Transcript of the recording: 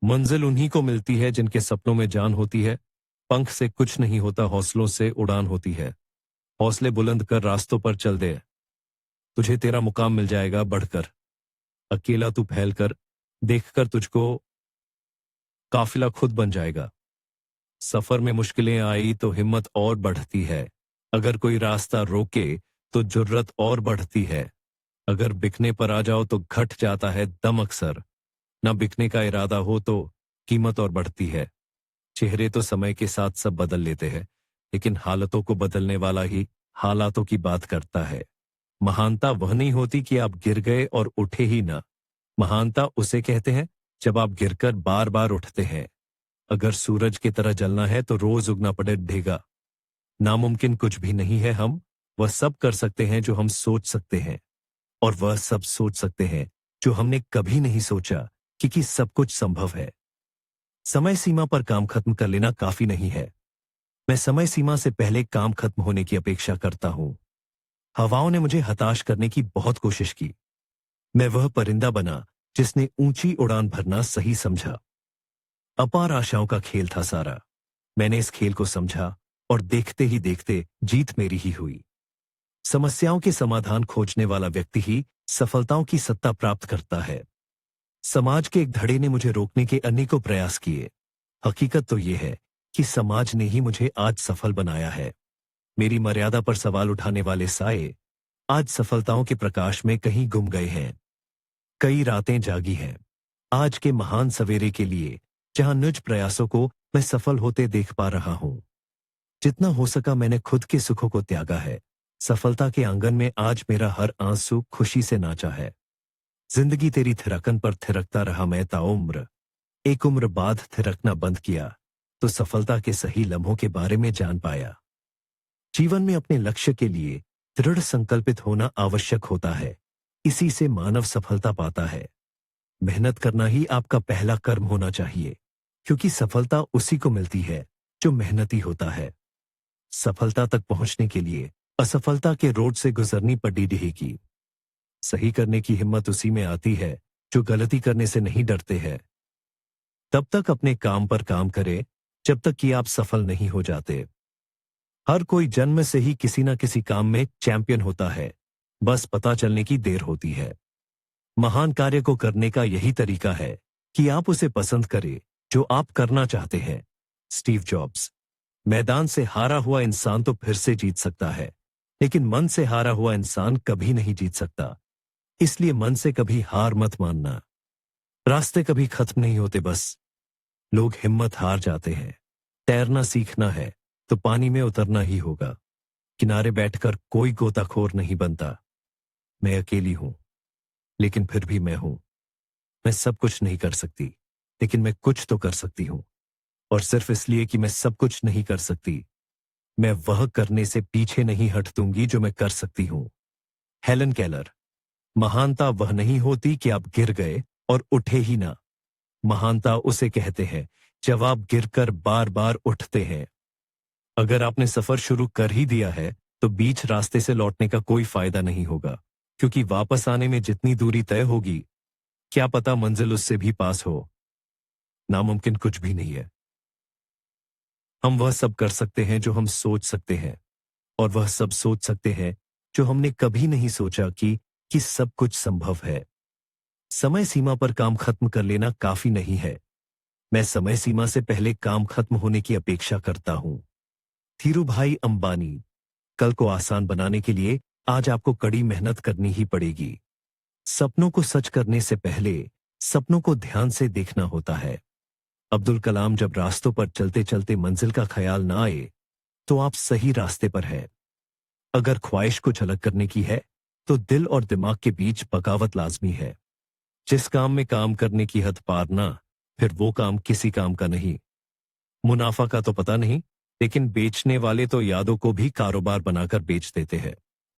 मंजिल उन्हीं को मिलती है जिनके सपनों में जान होती है। पंख से कुछ नहीं होता, हौसलों से उड़ान होती है। हौसले बुलंद कर रास्तों पर चल दे, तुझे तेरा मुकाम मिल जाएगा बढ़कर। अकेला तू फैल कर, देखकर तुझको काफिला खुद बन जाएगा। सफर में मुश्किलें आई तो हिम्मत और बढ़ती है। अगर कोई रास्ता रोके तो जुर्रत और बढ़ती है। अगर बिकने पर आ जाओ तो घट जाता है दम अक्सर। न बिकने का इरादा हो तो कीमत और बढ़ती है। चेहरे तो समय के साथ सब बदल लेते हैं, लेकिन हालतों को बदलने वाला ही हालातों की बात करता है। महानता वह नहीं होती कि आप गिर गए और उठे ही ना। महानता उसे कहते हैं जब आप गिरकर बार बार उठते हैं। अगर सूरज की तरह जलना है तो रोज उगना पड़ेगा। नामुमकिन कुछ भी नहीं है। हम वह सब कर सकते हैं जो हम सोच सकते हैं, और वह सब सोच सकते हैं जो हमने कभी नहीं सोचा कि सब कुछ संभव है। समय सीमा पर काम खत्म कर लेना काफी नहीं है। मैं समय सीमा से पहले काम खत्म होने की अपेक्षा करता हूं। हवाओं ने मुझे हताश करने की बहुत कोशिश की। मैं वह परिंदा बना जिसने ऊंची उड़ान भरना सही समझा। अपार आशाओं का खेल था सारा। मैंने इस खेल को समझा और देखते ही देखते जीत मेरी ही हुई। समस्याओं के समाधान खोजने वाला व्यक्ति ही सफलताओं की सत्ता प्राप्त करता है। समाज के एक धड़े ने मुझे रोकने के अनेकों प्रयास किए। हकीकत तो यह है कि समाज ने ही मुझे आज सफल बनाया है। मेरी मर्यादा पर सवाल उठाने वाले साए आज सफलताओं के प्रकाश में कहीं गुम गए हैं। कई रातें जागी हैं आज के महान सवेरे के लिए, जहां निज प्रयासों को मैं सफल होते देख पा रहा हूं। जितना हो सका मैंने खुद के सुखों को त्यागा है। सफलता के आंगन में आज मेरा हर आंसू खुशी से नाचा है। जिंदगी तेरी थिरकन पर थिरकता रहा मैं ताउम्र। एक उम्र बाद थिरकना बंद किया तो सफलता के सही लम्हों के बारे में जान पाया। जीवन में अपने लक्ष्य के लिए दृढ़ संकल्पित होना आवश्यक होता है। इसी से मानव सफलता पाता है। मेहनत करना ही आपका पहला कर्म होना चाहिए, क्योंकि सफलता उसी को मिलती है जो मेहनती होता है। सफलता तक पहुंचने के लिए असफलता के रोड से गुजरनी पड़ी रहेगी। सही करने की हिम्मत उसी में आती है जो गलती करने से नहीं डरते हैं। तब तक अपने काम पर काम करें जब तक कि आप सफल नहीं हो जाते। हर कोई जन्म से ही किसी न किसी काम में चैंपियन होता है, बस पता चलने की देर होती है। महान कार्य को करने का यही तरीका है कि आप उसे पसंद करें जो आप करना चाहते हैं। Steve jobs. मैदान से हारा हुआ इंसान तो फिर से जीत सकता है, लेकिन मन से हारा हुआ इंसान कभी नहीं जीत सकता। इसलिए मन से कभी हार मत मानना। रास्ते कभी खत्म नहीं होते, बस लोग हिम्मत हार जाते हैं। तैरना सीखना है तो पानी में उतरना ही होगा। किनारे बैठकर कोई गोताखोर नहीं बनता। मैं अकेली हूं, लेकिन फिर भी मैं हूं। मैं सब कुछ नहीं कर सकती, लेकिन मैं कुछ तो कर सकती हूं। और सिर्फ इसलिए कि मैं सब कुछ नहीं कर सकती, मैं वह करने से पीछे नहीं हट दूंगी जो मैं कर सकती हूं। Helen Keller. महानता वह नहीं होती कि आप गिर गए और उठे ही ना। महानता उसे कहते हैं जब आप गिरकर बार बार उठते हैं। अगर आपने सफर शुरू कर ही दिया है तो बीच रास्ते से लौटने का कोई फायदा नहीं होगा, क्योंकि वापस आने में जितनी दूरी तय होगी, क्या पता मंजिल उससे भी पास हो। नामुमकिन कुछ भी नहीं है। हम वह सब कर सकते हैं जो हम सोच सकते हैं, और वह सब सोच सकते हैं जो हमने कभी नहीं सोचा कि सब कुछ संभव है। समय सीमा पर काम खत्म कर लेना काफी नहीं है। मैं समय सीमा से पहले काम खत्म होने की अपेक्षा करता हूं। धीरूभाई अंबानी। कल को आसान बनाने के लिए आज आपको कड़ी मेहनत करनी ही पड़ेगी। सपनों को सच करने से पहले सपनों को ध्यान से देखना होता है। अब्दुल कलाम। जब रास्तों पर चलते चलते मंजिल का ख्याल ना आए तो आप सही रास्ते पर हैं। अगर ख्वाहिश को झलक करने की है तो दिल और दिमाग के बीच बगावत लाजमी है। जिस काम में काम करने की हद पार ना, फिर वो काम किसी काम का नहीं। मुनाफा का तो पता नहीं, लेकिन बेचने वाले तो यादों को भी कारोबार बनाकर बेच देते हैं।